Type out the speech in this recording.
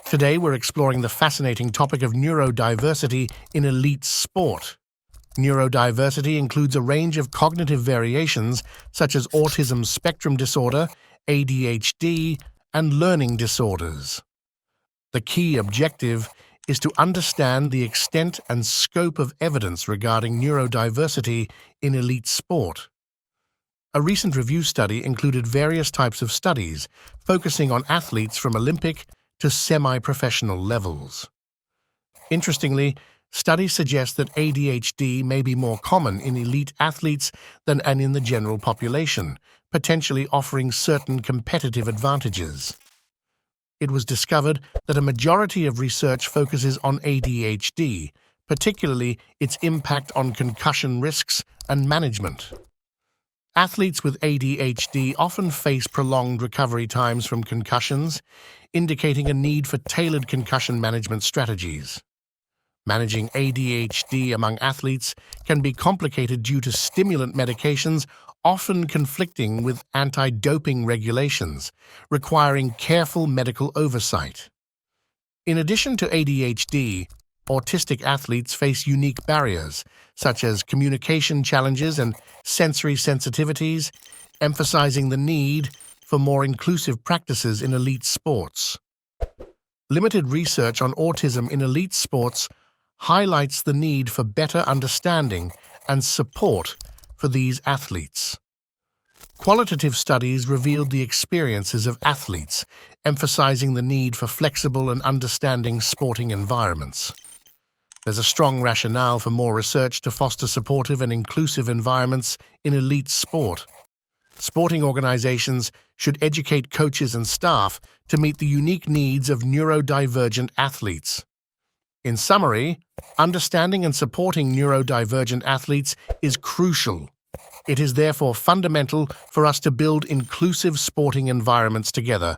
Today, we're exploring the fascinating topic of neurodiversity in elite sport. Neurodiversity includes a range of cognitive variations such as autism spectrum disorder, ADHD, and learning disorders. The key objective is to understand the extent and scope of evidence regarding neurodiversity in elite sport. A recent review study included various types of studies, focusing on athletes from Olympic to semi-professional levels. Interestingly, studies suggest that ADHD may be more common in elite athletes than in the general population, potentially offering certain competitive advantages. It was discovered that a majority of research focuses on ADHD, particularly its impact on concussion risks and management. Athletes with ADHD often face prolonged recovery times from concussions, indicating a need for tailored concussion management strategies. Managing ADHD among athletes can be complicated due to stimulant medications often conflicting with anti-doping regulations, requiring careful medical oversight. In addition to ADHD, autistic athletes face unique barriers, such as communication challenges and sensory sensitivities, emphasizing the need for more inclusive practices in elite sports. Limited research on autism in elite sports highlights the need for better understanding and support for these athletes. Qualitative studies revealed the experiences of athletes, emphasizing the need for flexible and understanding sporting environments. There's a strong rationale for more research to foster supportive and inclusive environments in elite sport. Sporting organizations should educate coaches and staff to meet the unique needs of neurodivergent athletes. In summary, understanding and supporting neurodivergent athletes is crucial. It is therefore fundamental for us to build inclusive sporting environments together,